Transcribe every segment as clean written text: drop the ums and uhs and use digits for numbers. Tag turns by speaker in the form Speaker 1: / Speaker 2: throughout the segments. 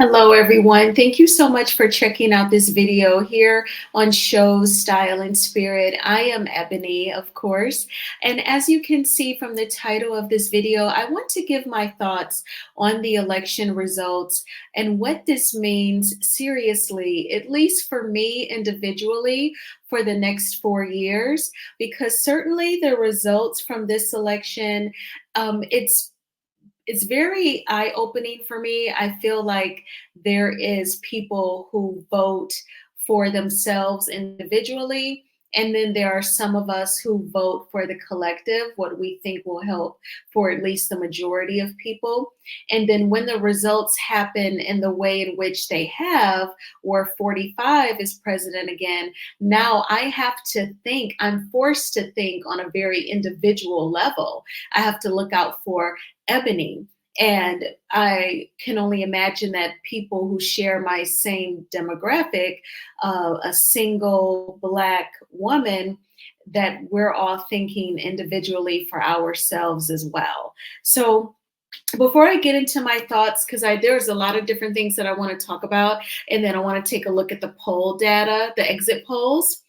Speaker 1: Hello, everyone. Thank you so much for checking out this video here on Shows Style and Spirit. I am Ebony, of course. And as you can see from the title of this video, I want to give my thoughts on the election results and what this means seriously, at least for me individually, for the next 4 years, because certainly the results from this election, it's very eye-opening for me. I feel like there is people who vote for themselves individually, and then there are some of us who vote for the collective, what we think will help for at least the majority of people. And then when the results happen in the way in which they have, where 45 is president again, now I have to think, I'm forced to think on a very individual level. I have to look out for Ebony. And I can only imagine that people who share my same demographic, a single Black woman, that we're all thinking individually for ourselves as well. So before I get into my thoughts, because there's a lot of different things that I want to talk about, and then I want to take a look at the poll data, the exit polls.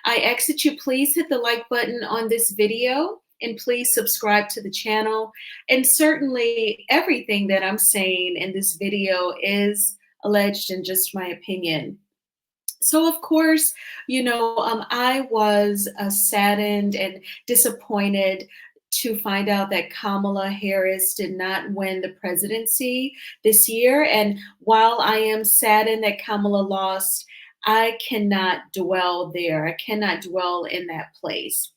Speaker 1: I ask that you please hit the like button on this video and please subscribe to the channel. And certainly everything that I'm saying in this video is alleged and just my opinion. So of course, I was saddened and disappointed to find out that Kamala Harris did not win the presidency this year. And while I am saddened that Kamala lost, I cannot dwell there. I cannot dwell in that place.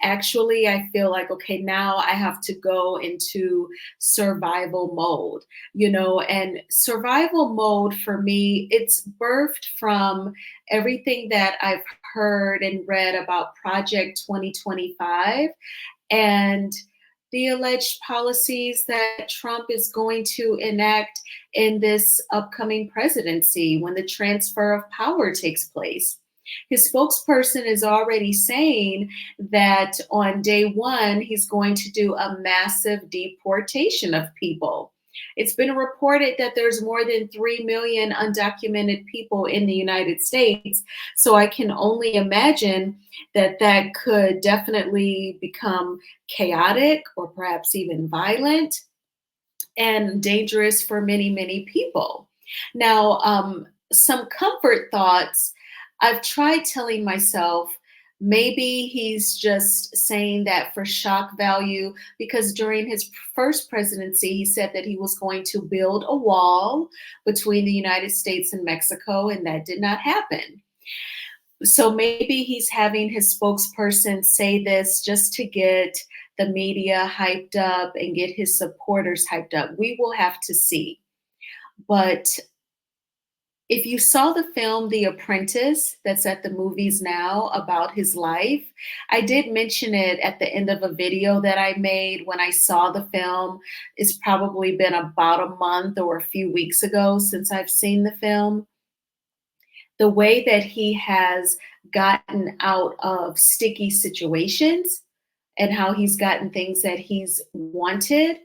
Speaker 1: Actually, I feel like, okay, now I have to go into survival mode, and survival mode for me, it's birthed from everything that I've heard and read about Project 2025 and the alleged policies that Trump is going to enact in this upcoming presidency when the transfer of power takes place. His spokesperson is already saying that on day one, he's going to do a massive deportation of people. It's been reported that there's more than 3 million undocumented people in the United States. So I can only imagine that that could definitely become chaotic or perhaps even violent and dangerous for many, many people. Now, some comfort thoughts. I've tried telling myself maybe he's just saying that for shock value, because during his first presidency, he said that he was going to build a wall between the United States and Mexico, and that did not happen. So maybe he's having his spokesperson say this just to get the media hyped up and get his supporters hyped up. We will have to see. But if you saw the film The Apprentice that's at the movies now about his life, I did mention it at the end of a video that I made when I saw the film. It's probably been about a month or a few weeks ago since I've seen the film. The way that he has gotten out of sticky situations and how he's gotten things that he's wanted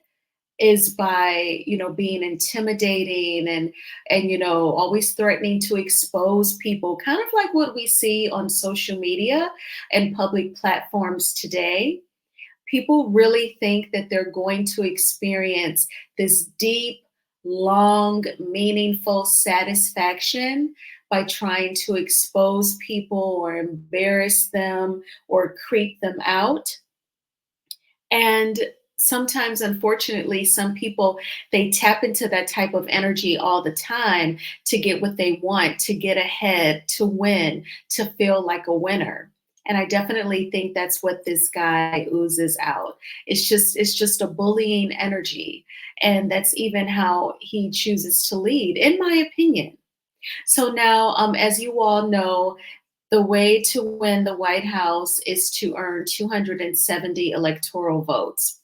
Speaker 1: is by being intimidating and always threatening to expose people, kind of like what we see on social media and public platforms today. People really think that they're going to experience this deep, long, meaningful satisfaction by trying to expose people or embarrass them or creep them out. And sometimes, unfortunately, some people, they tap into that type of energy all the time to get what they want, to get ahead, to win, to feel like a winner. And I definitely think that's what this guy oozes out. It's just a bullying energy. And that's even how he chooses to lead, in my opinion. So now, as you all know, the way to win the White House is to earn 270 electoral votes.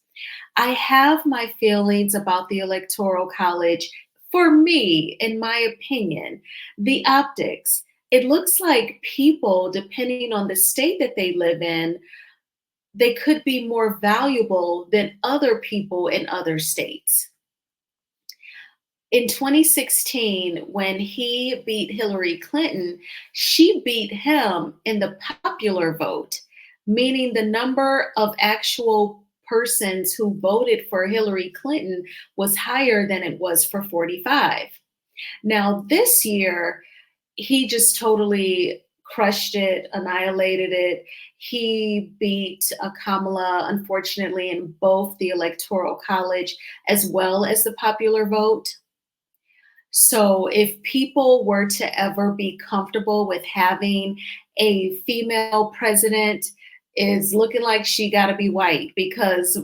Speaker 1: I have my feelings about the Electoral College. For me, in my opinion, the optics, it looks like people, depending on the state that they live in, they could be more valuable than other people in other states. in 2016, when he beat Hillary Clinton, she beat him in the popular vote, meaning the number of actual persons who voted for Hillary Clinton was higher than it was for 45. Now, this year, he just totally crushed it, annihilated it. He beat Kamala, unfortunately, in both the Electoral College as well as the popular vote. So if people were to ever be comfortable with having a female president, is looking like she got to be white because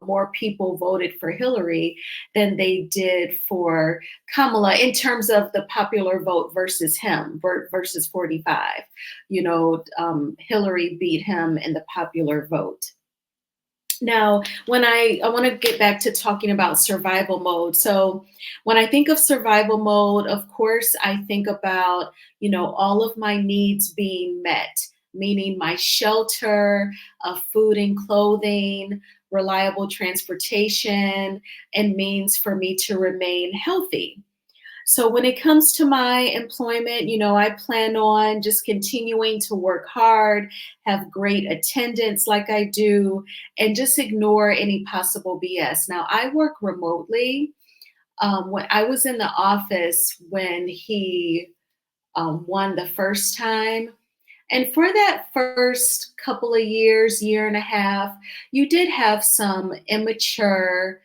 Speaker 1: more people voted for Hillary than they did for Kamala in terms of the popular vote versus him versus 45. Hillary beat him in the popular vote. Now, when I want to get back to talking about survival mode. So, when I think of survival mode, of course, I think about, all of my needs being met, meaning my shelter, food and clothing, reliable transportation, and means for me to remain healthy. So when it comes to my employment, I plan on just continuing to work hard, have great attendance like I do, and just ignore any possible BS. Now, I work remotely. When I was in the office when he won the first time, and for that first couple of years, year and a half, you did have some immature,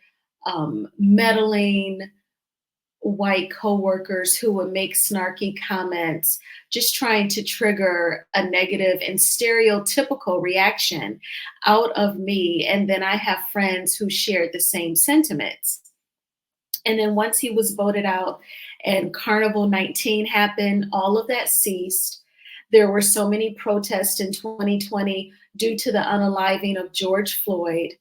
Speaker 1: meddling white coworkers who would make snarky comments, just trying to trigger a negative and stereotypical reaction out of me. And then I have friends who shared the same sentiments. And then once he was voted out and Carnival 19 happened, all of that ceased. There were so many protests in 2020 due to the unaliving of George Floyd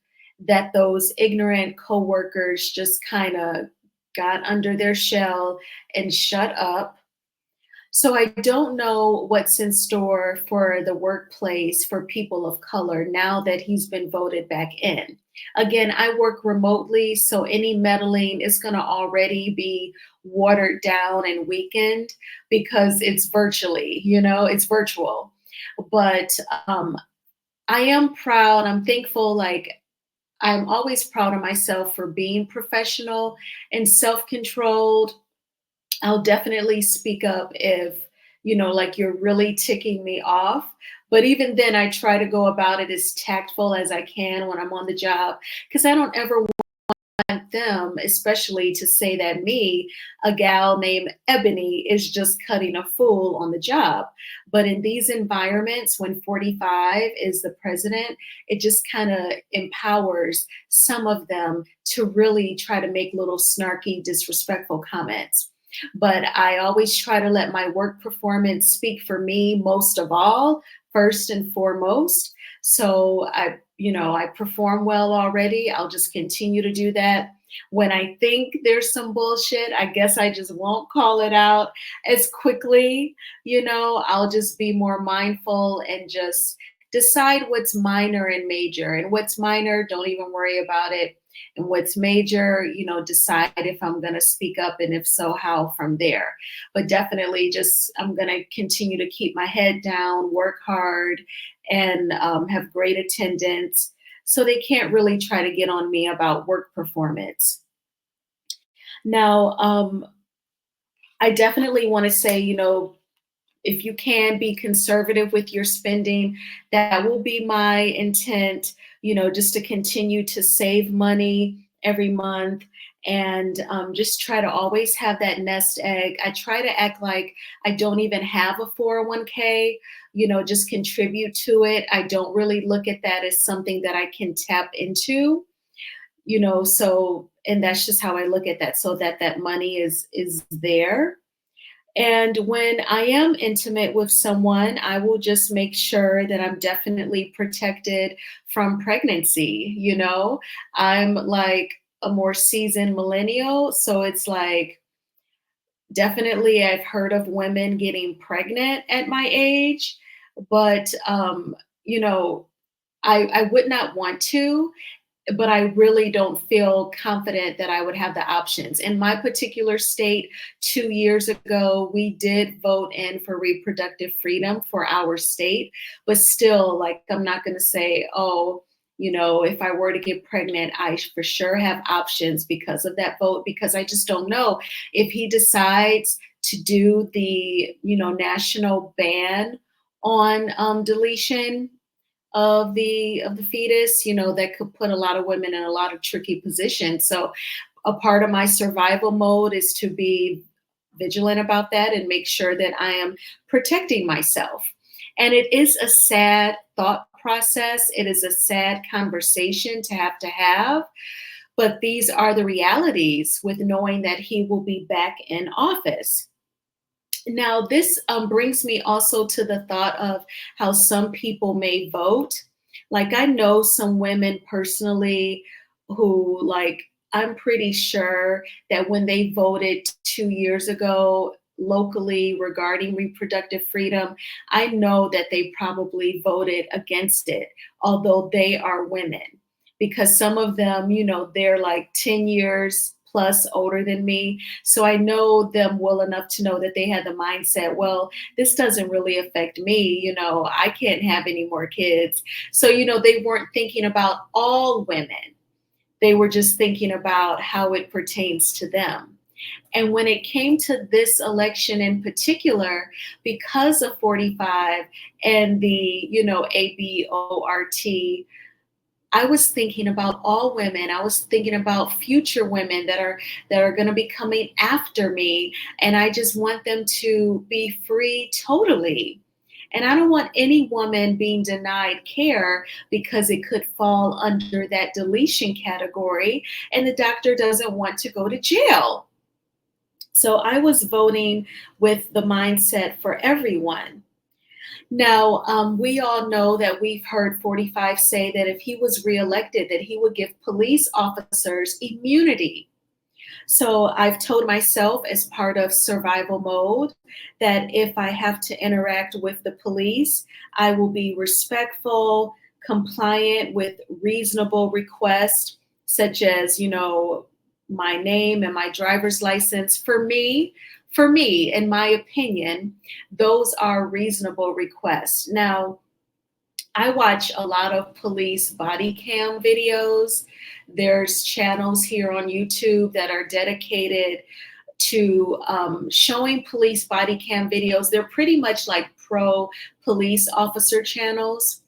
Speaker 1: that those ignorant coworkers just kind of got under their shell and shut up. So I don't know what's in store for the workplace for people of color now that he's been voted back in. Again, I work remotely, so any meddling is going to already be watered down and weakened because it's virtually, it's virtual. But I am proud, I'm thankful, like I'm always proud of myself for being professional and self-controlled. I'll definitely speak up if, like you're really ticking me off. But even then, I try to go about it as tactful as I can when I'm on the job because I don't ever want them, especially to say that me, a gal named Ebony, is just cutting a fool on the job. But in these environments, when 45 is the president, it just kind of empowers some of them to really try to make little snarky, disrespectful comments. But I always try to let my work performance speak for me most of all, first and foremost. So I perform well already. I'll just continue to do that. When I think there's some bullshit, I guess I just won't call it out as quickly. I'll just be more mindful and just decide what's minor and major. And what's minor, don't even worry about it. And what's major, decide if I'm going to speak up and if so, how from there. But definitely just, I'm going to continue to keep my head down, work hard, and have great attendance. So they can't really try to get on me about work performance. Now, I definitely want to say, if you can be conservative with your spending, that will be my intent, just to continue to save money every month and just try to always have that nest egg. I try to act like I don't even have a 401k, just contribute to it. I don't really look at that as something that I can tap into, so, and that's just how I look at that, so that that money is there. And when I am intimate with someone, I will just make sure that I'm definitely protected from pregnancy. I'm like a more seasoned millennial. So it's like, definitely I've heard of women getting pregnant at my age, but, I would not want to. but I really don't feel confident that I would have the options. In my particular state, 2 years ago, we did vote in for reproductive freedom for our state, but still, like, I'm not going to say, oh, if I were to get pregnant, I for sure have options because of that vote, because I just don't know if he decides to do the, national ban on deletion of the fetus, that could put a lot of women in a lot of tricky positions. So a part of my survival mode is to be vigilant about that and make sure that I am protecting myself. And it is a sad thought process. It is a sad conversation to have, but these are the realities with knowing that he will be back in office. Now, this brings me also to the thought of how some people may vote. Like, I know some women personally who, like, I'm pretty sure that when they voted 2 years ago locally regarding reproductive freedom, I know that they probably voted against it, although they are women, because some of them, they're like 10 years plus older than me. So I know them well enough to know that they had the mindset, well, this doesn't really affect me. I can't have any more kids. So, they weren't thinking about all women. They were just thinking about how it pertains to them. And when it came to this election in particular, because of 45 and the, ABORT, I was thinking about all women. I was thinking about future women that are going to be coming after me, and I just want them to be free totally. And I don't want any woman being denied care because it could fall under that deletion category, and the doctor doesn't want to go to jail. So I was voting with the mindset for everyone. Now, we all know that we've heard 45 say that if he was reelected, that he would give police officers immunity. So I've told myself, as part of survival mode, that if I have to interact with the police, I will be respectful, compliant with reasonable requests, such as, my name and my driver's license. For me, in my opinion, those are reasonable requests. Now, I watch a lot of police body cam videos. There's channels here on YouTube that are dedicated to showing police body cam videos. They're pretty much like pro police officer channels.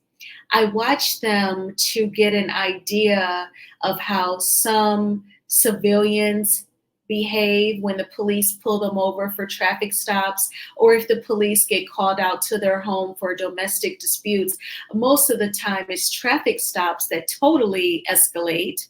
Speaker 1: I watch them to get an idea of how some civilians behave when the police pull them over for traffic stops, or if the police get called out to their home for domestic disputes. Most of the time, it's traffic stops that totally escalate.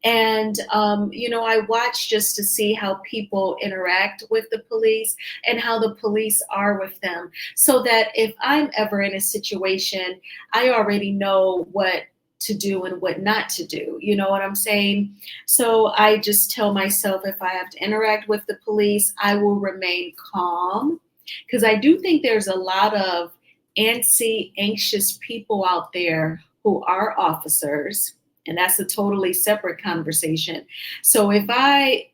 Speaker 1: And, I watch just to see how people interact with the police and how the police are with them, so that if I'm ever in a situation, I already know what to do and what not to do. You know what I'm saying? So I just tell myself, if I have to interact with the police, I will remain calm, because I do think there's a lot of antsy, anxious people out there who are officers, and that's a totally separate conversation. So if I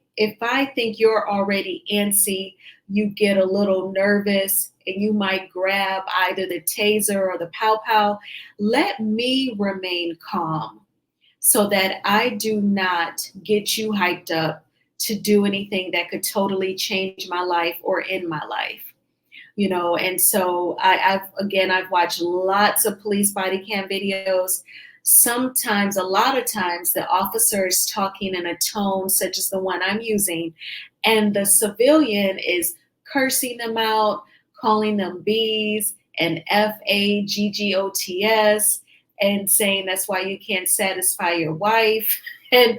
Speaker 1: think you're already antsy, you get a little nervous and you might grab either the taser or the pow pow, let me remain calm so that I do not get you hyped up to do anything that could totally change my life or end my life. And so I've watched lots of police body cam videos. Sometimes, a lot of times, the officer is talking in a tone such as the one I'm using, and the civilian is cursing them out, calling them B's and FAGGOTS, and saying that's why you can't satisfy your wife, and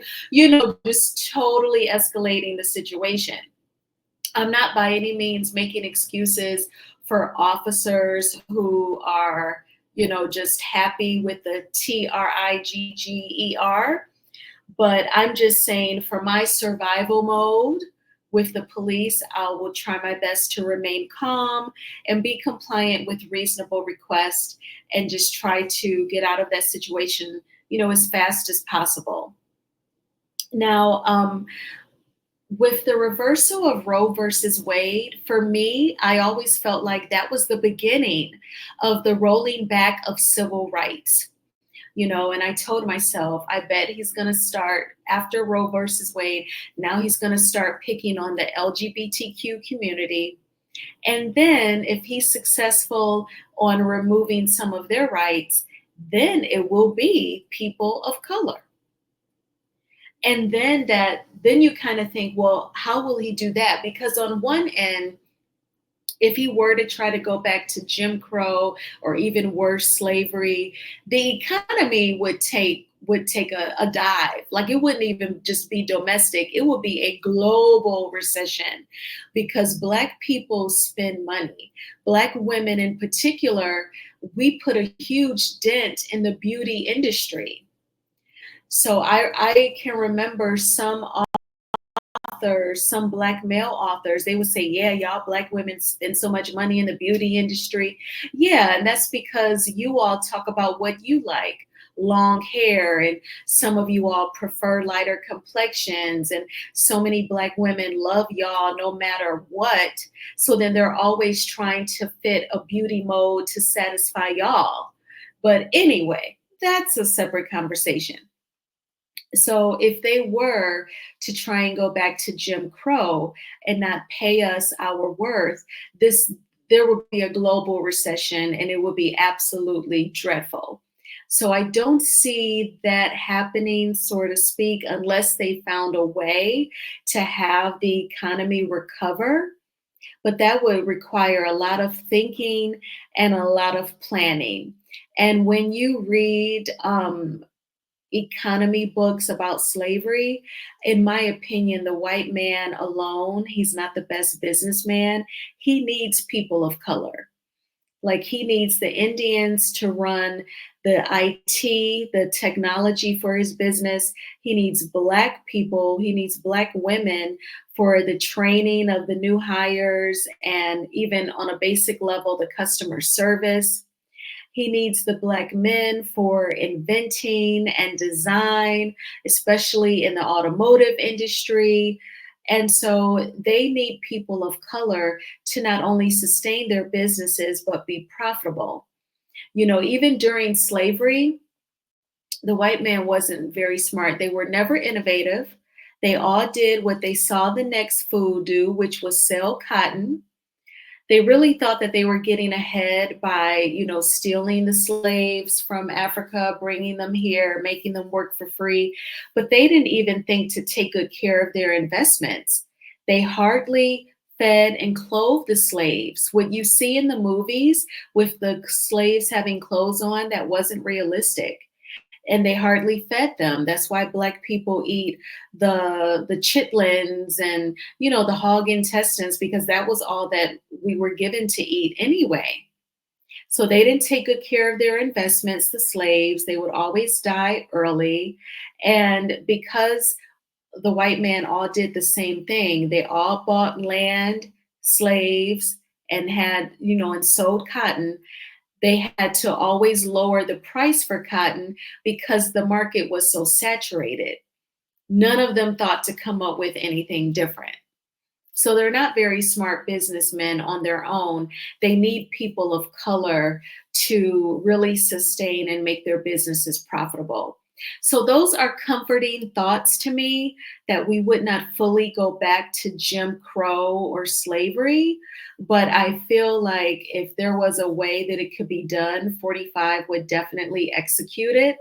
Speaker 1: just totally escalating the situation. I'm not by any means making excuses for officers who are, just happy with the TRIGGER. But I'm just saying, for my survival mode with the police, I will try my best to remain calm and be compliant with reasonable requests, and just try to get out of that situation, as fast as possible. Now, with the reversal of Roe versus Wade, for me, I always felt like that was the beginning of the rolling back of civil rights. And I told myself, I bet he's going to start after Roe versus Wade. Now he's going to start picking on the LGBTQ community. And then if he's successful on removing some of their rights, then it will be people of color. And then you kind of think, well, how will he do that? Because on one end, if he were to try to go back to Jim Crow or even worse, slavery, the economy would take a dive. Like, it wouldn't even just be domestic, it would be a global recession, because Black people spend money. Black women in particular, we put a huge dent in the beauty industry. So I can remember some authors, some Black male authors, they would say, yeah, y'all Black women spend so much money in the beauty industry. Yeah, and that's because you all talk about what you like, long hair, and some of you all prefer lighter complexions, and so many Black women love y'all no matter what. So then they're always trying to fit a beauty mode to satisfy y'all. But anyway, that's a separate conversation. So if they were to try and go back to Jim Crow and not pay us our worth, this there would be a global recession, and it would be absolutely dreadful. So I don't see that happening, so to speak, unless they found a way to have the economy recover. But that would require a lot of thinking and a lot of planning. And when you read economy books about slavery, in my opinion, the white man alone, he's not the best businessman. He needs people of color. Like, he needs the Indians to run the IT, the technology for his business. He needs Black people. He needs Black women for the training of the new hires, and even on a basic level, the customer service. He needs the Black men for inventing and design, especially in the automotive industry. And so they need people of color to not only sustain their businesses, but be profitable. Even during slavery, the white man wasn't very smart. They were never innovative. They all did what they saw the next fool do, which was sell cotton. They really thought that they were getting ahead by, stealing the slaves from Africa, bringing them here, making them work for free. But they didn't even think to take good care of their investments. They hardly fed and clothed the slaves. What you see in the movies with the slaves having clothes on, that wasn't realistic. And they hardly fed them. That's why Black people eat the chitlins and the hog intestines, because that was all that we were given to eat anyway. So they didn't take good care of their investments, the slaves. They would always die early. And because the white man all did the same thing, they all bought land, slaves, and and sold cotton. They had to always lower the price for cotton because the market was so saturated. None of them thought to come up with anything different. So they're not very smart businessmen on their own. They need people of color to really sustain and make their businesses profitable. So those are comforting thoughts to me, that we would not fully go back to Jim Crow or slavery. But I feel like if there was a way that it could be done, 45 would definitely execute it.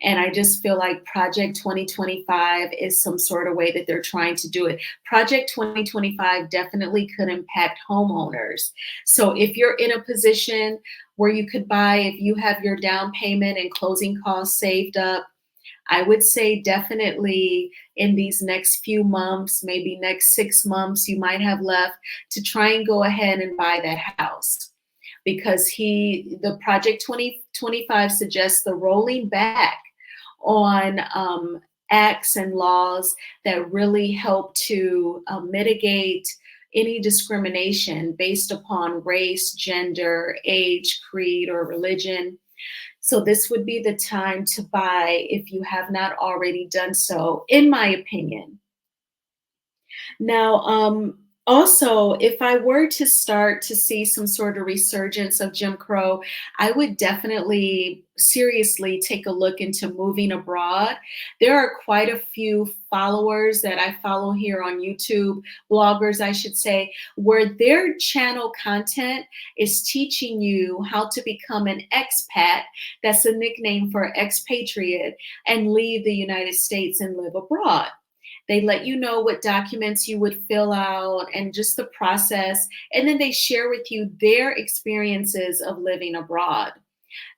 Speaker 1: And I just feel like Project 2025 is some sort of way that they're trying to do it. Project 2025 definitely could impact homeowners. So if you're in a position where you could buy, if you have your down payment and closing costs saved up, I would say definitely in these next few months, maybe next 6 months, you might have left to try and go ahead and buy that house. Because the Project 2025 suggests the rolling back on acts and laws that really help to mitigate any discrimination based upon race, gender, age, creed, or religion. So this would be the time to buy if you have not already done so, in my opinion. Now, also, if I were to start to see some sort of resurgence of Jim Crow, I would definitely seriously take a look into moving abroad. There are quite a few followers that I follow here on YouTube, bloggers, I should say, where their channel content is teaching you how to become an expat. That's a nickname for expatriate, and leave the United States and live abroad. They let you know what documents you would fill out and just the process. And then they share with you their experiences of living abroad.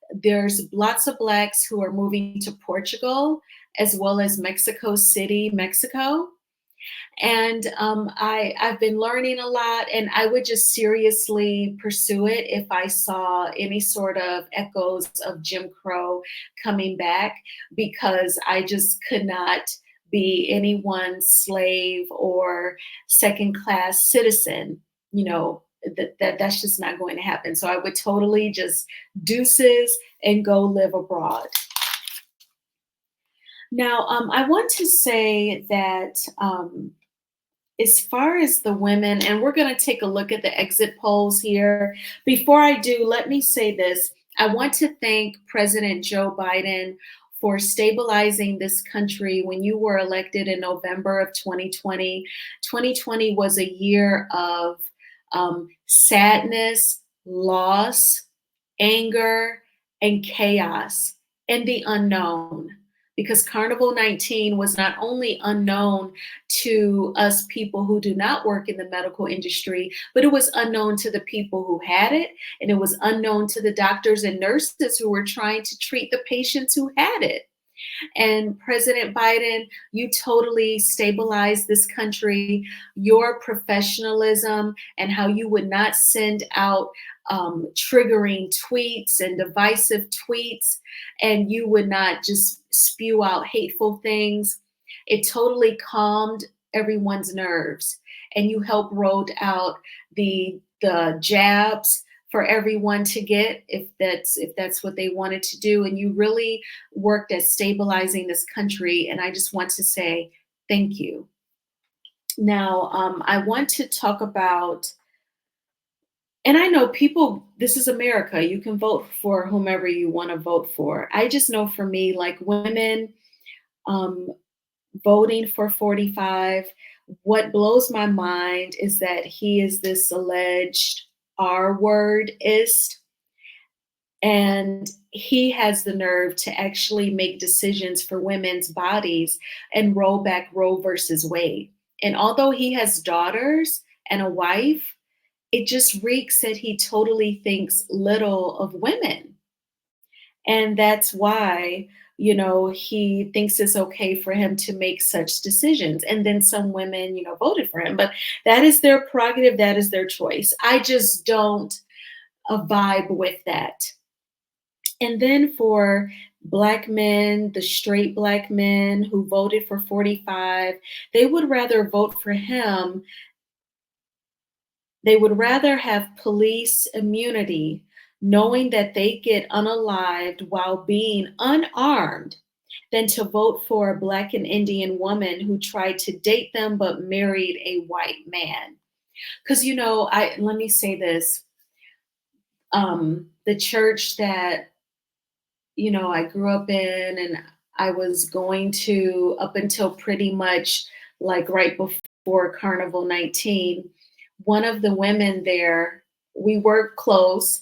Speaker 1: There's lots of Blacks who are moving to Portugal as well as Mexico City, Mexico. And I've been learning a lot, and I would just seriously pursue it if I saw any sort of echoes of Jim Crow coming back, because I just could not be anyone's slave or second class citizen. You know, that's just not going to happen. So I would totally just deuces and go live abroad. Now, I want to say that as far as the women, and we're going to take a look at the exit polls here. Before I do, let me say this. I want to thank President Joe Biden for stabilizing this country when you were elected in November of 2020. 2020 was a year of sadness, loss, anger, and chaos, and the unknown. Because Carnival 19 was not only unknown to us people who do not work in the medical industry, but it was unknown to the people who had it, and it was unknown to the doctors and nurses who were trying to treat the patients who had it. And President Biden, you totally stabilized this country. Your professionalism and how you would not send out triggering tweets and divisive tweets, and you would not just spew out hateful things. It totally calmed everyone's nerves, and you helped roll out the jabs for everyone to get, if that's what they wanted to do, and you really worked at stabilizing this country, and I just want to say thank you. Now, I want to talk about, and I know people, this is America, you can vote for whomever you want to vote for. I just know for me, like women, um, voting for 45, what blows my mind is that he is this alleged R wordist, and he has the nerve to actually make decisions for women's bodies and roll back Roe versus Wade. And although he has daughters and a wife, it just reeks that he totally thinks little of women. And that's why, he thinks it's okay for him to make such decisions. And then some women, voted for him. But that is their prerogative, that is their choice. I just don't vibe with that. And then for Black men, the straight Black men who voted for 45, they would rather vote for him. They would rather have police immunity, knowing that they get unalived while being unarmed, than to vote for a Black and Indian woman who tried to date them but married a white man. Because, let me say this. The church that, I grew up in and I was going to up until pretty much like right before Carnival 19, one of the women there, we were close.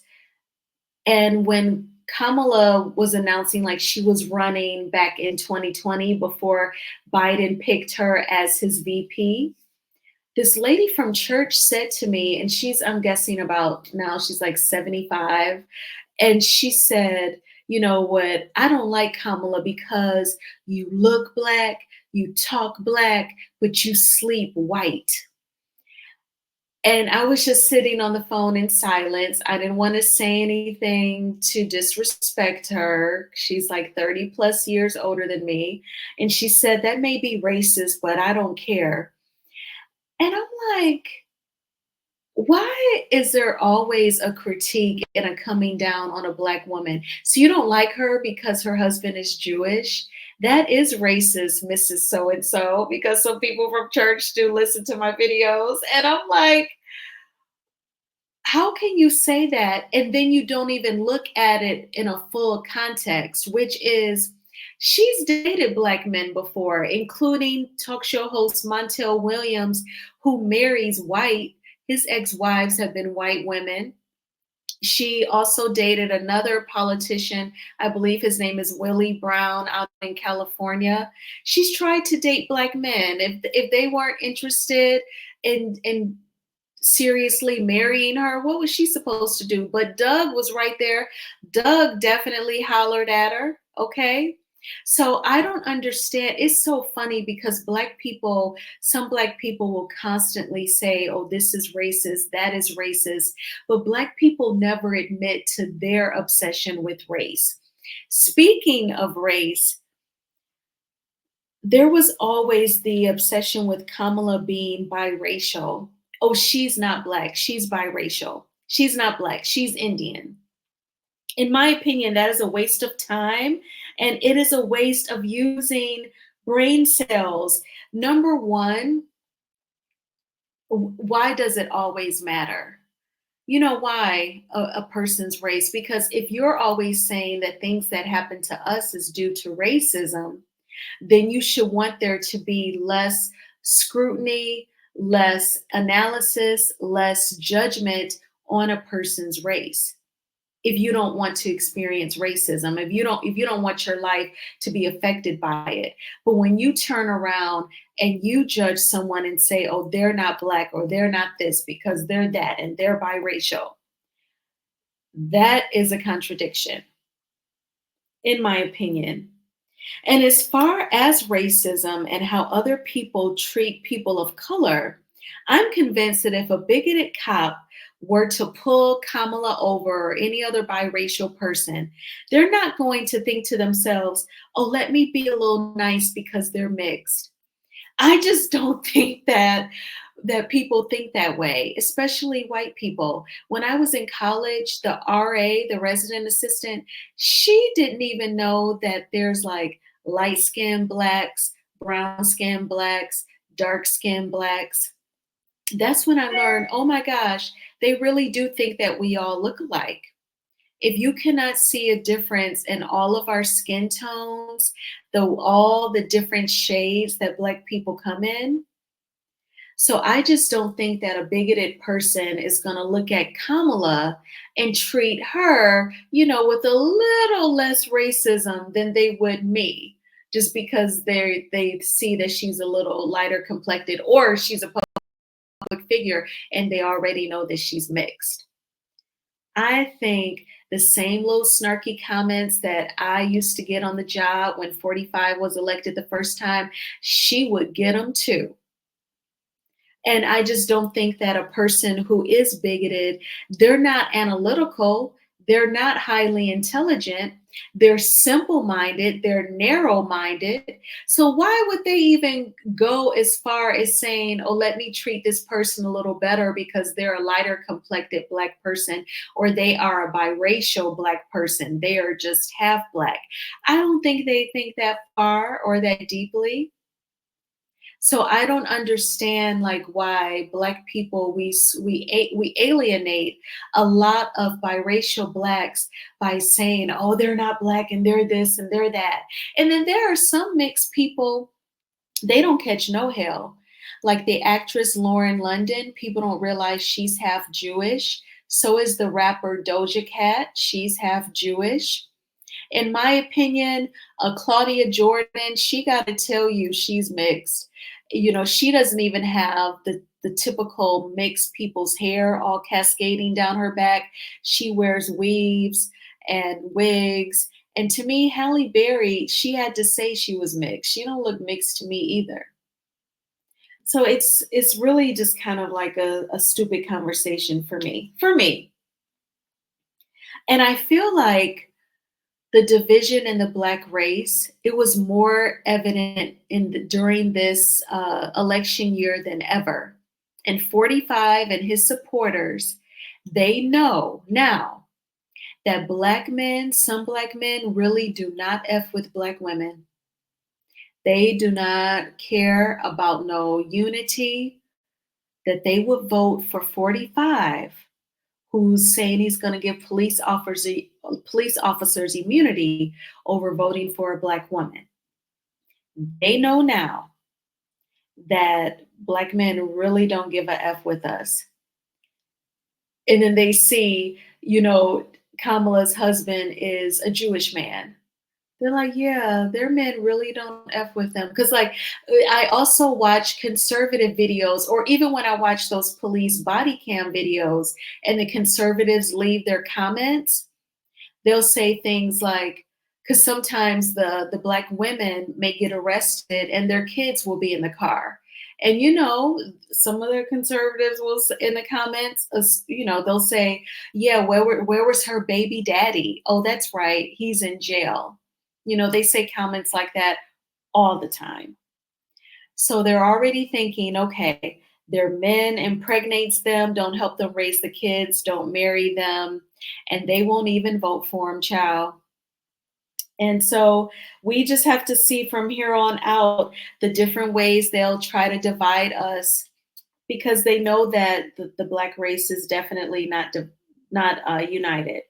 Speaker 1: And when Kamala was announcing like she was running back in 2020 before Biden picked her as his VP, this lady from church said to me, and I'm guessing about now she's like 75, and she said, you know what, I don't like Kamala because you look Black, you talk Black, but you sleep white. And I was just sitting on the phone in silence. I didn't want to say anything to disrespect her. She's like 30 plus years older than me. And she said, that may be racist, but I don't care. And I'm like, Why is there always a critique and a coming down on a Black woman? So you don't like her because her husband is Jewish? That is racist, Mrs. So and so, because some people from church do listen to my videos. And I'm like, how can you say that? And then you don't even look at it in a full context, which is she's dated Black men before, including talk show host Montel Williams, who marries white. His ex wives have been white women. She also dated another politician. I believe his name is Willie Brown out in California. She's tried to date Black men. If they weren't interested in seriously marrying her, what was she supposed to do? But Doug was right there. Doug definitely hollered at her. Okay. So I don't understand. It's so funny because Black people, some Black people will constantly say, oh, this is racist, that is racist. But Black people never admit to their obsession with race. Speaking of race, there was always the obsession with Kamala being biracial. Oh, she's not Black, she's biracial. She's not Black, she's Indian. In my opinion, that is a waste of time and it is a waste of using brain cells. Number one, why does it always matter? You know why a person's race? Because if you're always saying that things that happen to us is due to racism, then you should want there to be less scrutiny, less analysis, less judgment on a person's race. If you don't want to experience racism, if you don't want your life to be affected by it. But when you turn around and you judge someone and say, "Oh, they're not Black or they're not this because they're that and they're biracial." That is a contradiction in my opinion. And as far as racism and how other people treat people of color, I'm convinced that if a bigoted cop were to pull Kamala over or any other biracial person, they're not going to think to themselves, oh, let me be a little nice because they're mixed. I just don't think that people think that way, especially white people. When I was in college, the RA, the resident assistant, she didn't even know that there's like light skinned Blacks, brown skinned Blacks, dark skinned Blacks. That's when I learned, oh my gosh, they really do think that we all look alike. If you cannot see a difference in all of our skin tones, though all the different shades that Black people come in, so I just don't think that a bigoted person is going to look at Kamala and treat her, with a little less racism than they would me, just because they see that she's a little lighter complected or she's a public figure and they already know that she's mixed. I think the same little snarky comments that I used to get on the job when 45 was elected the first time, she would get them too. And I just don't think that a person who is bigoted, they're not analytical, they're not highly intelligent, they're simple minded, they're narrow minded. So why would they even go as far as saying, oh, let me treat this person a little better because they're a lighter complected Black person or they are a biracial Black person, they are just half Black. I don't think they think that far or that deeply. So I don't understand like why Black people we alienate a lot of biracial Blacks by saying, oh, they're not Black and they're this and they're that. And then there are some mixed people, they don't catch no hell. Like the actress Lauren London, people don't realize she's half Jewish. So is the rapper Doja Cat, she's half Jewish. In my opinion, Claudia Jordan, she got to tell you she's mixed. She doesn't even have the typical mixed people's hair all cascading down her back. She wears weaves and wigs. And to me, Halle Berry, she had to say she was mixed. She don't look mixed to me either. So it's really just kind of like a stupid conversation for me. For me. And I feel like the division in the Black race, it was more evident during this election year than ever. And 45 and his supporters, they know now that black men, some black men really do not F with black women. They do not care about no unity, that they would vote for 45, who's saying he's going to give police officers immunity over voting for a black woman. They know now that black men really don't give a F with us. And then they see, Kamala's husband is a Jewish man. They're like, yeah, their men really don't F with them. Because, like, I also watch conservative videos, or even when I watch those police body cam videos and the conservatives leave their comments, they'll say things like, because sometimes the black women may get arrested and their kids will be in the car. And some of the conservatives will in the comments, they'll say, "Yeah, where was her baby daddy? Oh, that's right, he's in jail." They say comments like that all the time. So they're already thinking, okay, their men impregnates them, don't help them raise the kids, don't marry them, and they won't even vote for him, child. And so we just have to see from here on out the different ways they'll try to divide us, because they know that the Black race is definitely not united.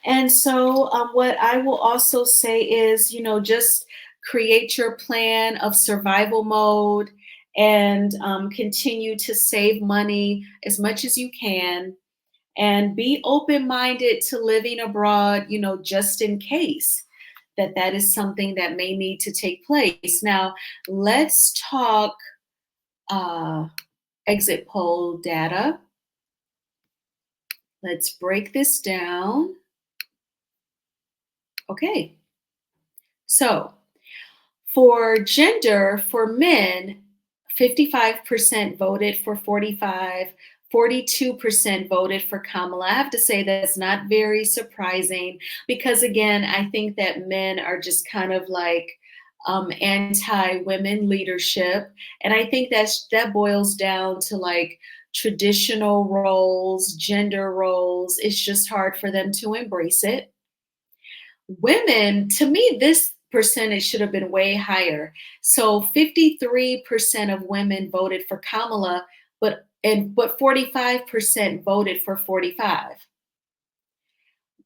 Speaker 1: And so, what I will also say is, just create your plan of survival mode, and continue to save money as much as you can, and be open minded to living abroad, just in case that is something that may need to take place. Now, let's talk uh, exit poll data. Let's break this down. Okay. So, for gender, for men, 55% voted for 45, 42% voted for Kamala. I have to say that's not very surprising, because, again, I think that men are just kind of like anti-women leadership. And I think that boils down to like traditional roles, gender roles. It's just hard for them to embrace it. Women, to me, this percentage should have been way higher. So 53% of women voted for Kamala, but 45% voted for 45.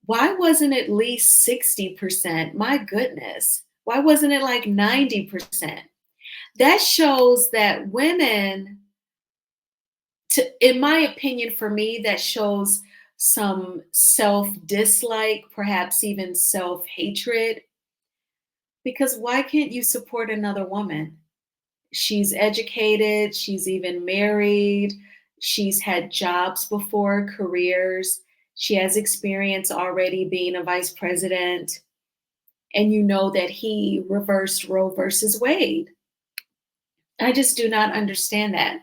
Speaker 1: Why wasn't it at least 60%? My goodness. Why wasn't it like 90%? That shows that women, in my opinion, for me, that shows some self-dislike, perhaps even self-hatred. Because why can't you support another woman? She's educated, she's even married, she's had jobs before, careers, she has experience already being a vice president, and you know that he reversed Roe versus Wade. I just do not understand that.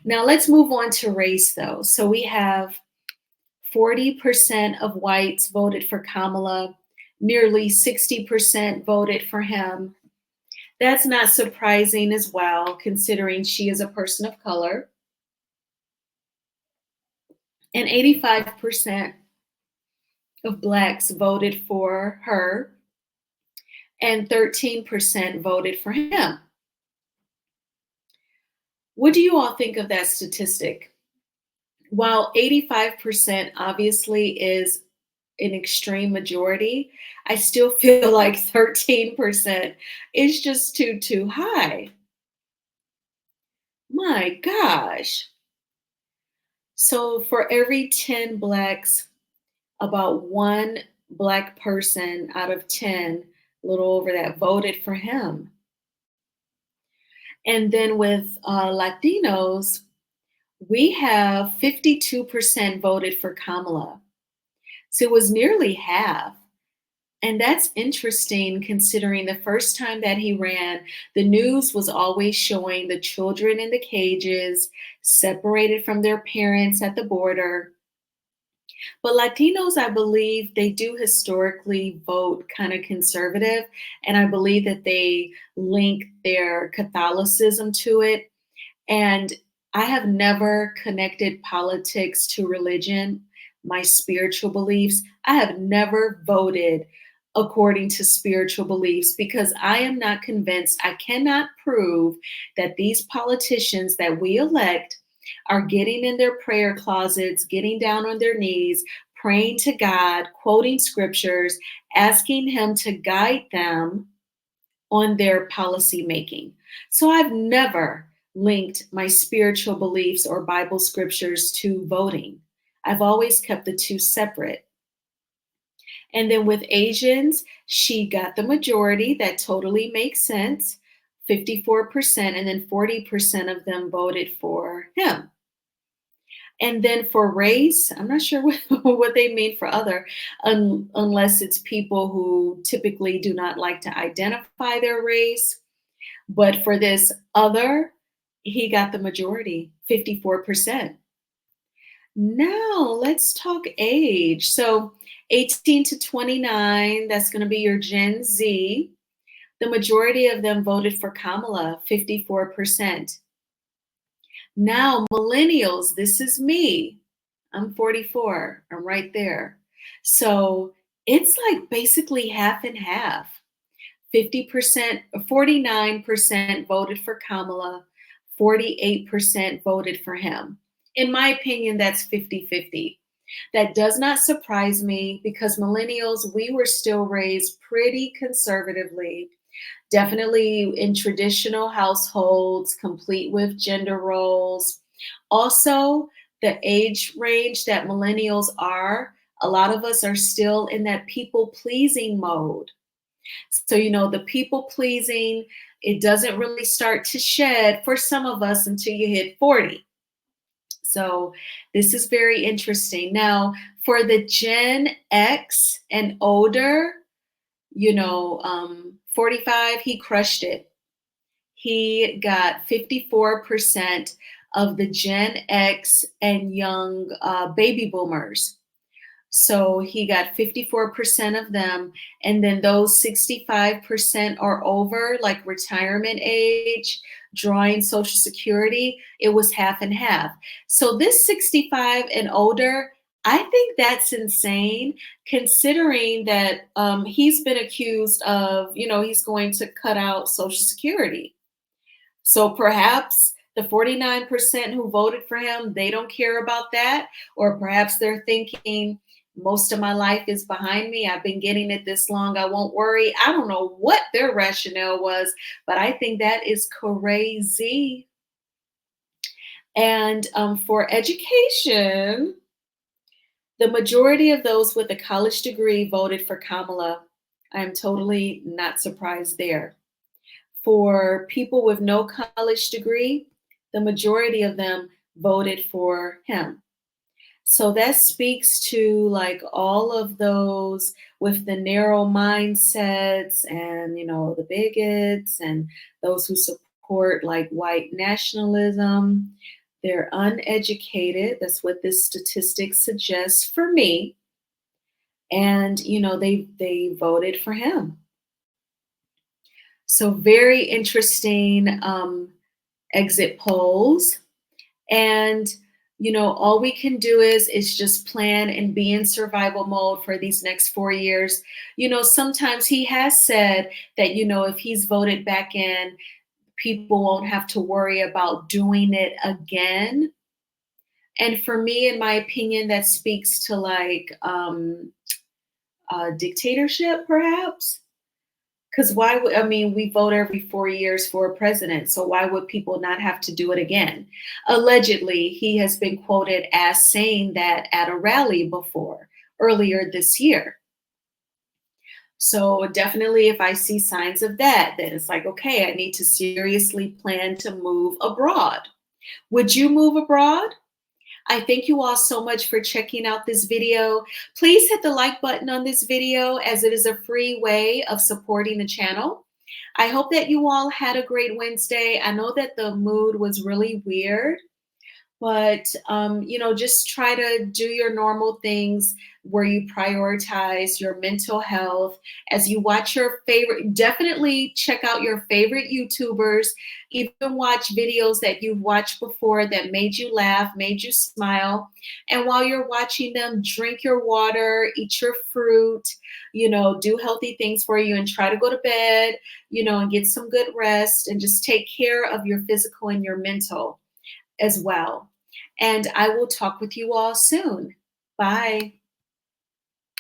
Speaker 1: Now let's move on to race, though. So we have 40% of whites voted for Kamala, nearly 60% voted for him. That's not surprising as well, considering she is a person of color. And 85% of Blacks voted for her, and 13% voted for him. What do you all think of that statistic? While 85% obviously is an extreme majority, I still feel like 13% is just too high. My gosh. So for every 10 Blacks, about one Black person out of 10, a little over that, voted for him. And then with Latinos, we have 52% voted for Kamala. So it was nearly half. And that's interesting, considering the first time that he ran, the news was always showing the children in the cages, separated from their parents at the border. But Latinos, I believe, they do historically vote kind of conservative, and I believe that they link their Catholicism to it. And I have never connected politics to religion, my spiritual beliefs. I have never voted according to spiritual beliefs because I am not convinced, I cannot prove that these politicians that we elect are getting in their prayer closets, getting down on their knees, praying to God, quoting scriptures, asking Him to guide them on their policy making. So I've never linked my spiritual beliefs or Bible scriptures to voting. I've always kept the two separate. And then with Asians, she got the majority. That totally makes sense. 54%, and then 40% of them voted for him. And then for race, I'm not sure what they mean for other, unless it's people who typically do not like to identify their race. But for this other, he got the majority, 54%. Now let's talk age. So 18 to 29, that's going to be your Gen Z. The majority of them voted for Kamala, 54%. Now, millennials, this is me. I'm 44. I'm right there. So it's like basically half and half. 50%, 49% voted for Kamala, 48% voted for him. In my opinion, that's 50-50. That does not surprise me because millennials, we were still raised pretty conservatively, definitely in traditional households, complete with gender roles. Also, the age range that millennials are, a lot of us are still in that people pleasing mode. So, the people pleasing, it doesn't really start to shed for some of us until you hit 40. So, this is very interesting. Now, for the Gen X and older, 45, he crushed it. He got 54% of the Gen X and young baby boomers. So he got 54% of them. And then those 65% are over, like retirement age, drawing Social Security, it was half and half. So this 65 and older, I think that's insane considering that he's been accused of, he's going to cut out Social Security. So perhaps the 49% who voted for him, they don't care about that. Or perhaps they're thinking, most of my life is behind me. I've been getting it this long. I won't worry. I don't know what their rationale was, but I think that is crazy. And for education, the majority of those with a college degree voted for Kamala. I'm totally not surprised there. For people with no college degree, the majority of them voted for him. So that speaks to like all of those with the narrow mindsets and, the bigots and those who support like white nationalism. They're uneducated. That's what this statistic suggests for me. And, they voted for him. So very interesting exit polls. And all we can do is just plan and be in survival mode for these next 4 years. Sometimes he has said that, if he's voted back in, people won't have to worry about doing it again. And for me, in my opinion, that speaks to like dictatorship, perhaps. Because we vote every 4 years for a president. So why would people not have to do it again? Allegedly, he has been quoted as saying that at a rally before, earlier this year. So definitely if I see signs of that, then it's like, okay, I need to seriously plan to move abroad. Would you move abroad? I thank you all so much for checking out this video. Please hit the like button on this video as it is a free way of supporting the channel. I hope that you all had a great Wednesday. I know that the mood was really weird, But, just try to do your normal things where you prioritize your mental health as you watch your favorite, definitely check out your favorite YouTubers, even watch videos that you've watched before that made you laugh, made you smile. And while you're watching them, drink your water, eat your fruit, do healthy things for you and try to go to bed, and get some good rest and just take care of your physical and your mental as well. And I will talk with you all soon. Bye.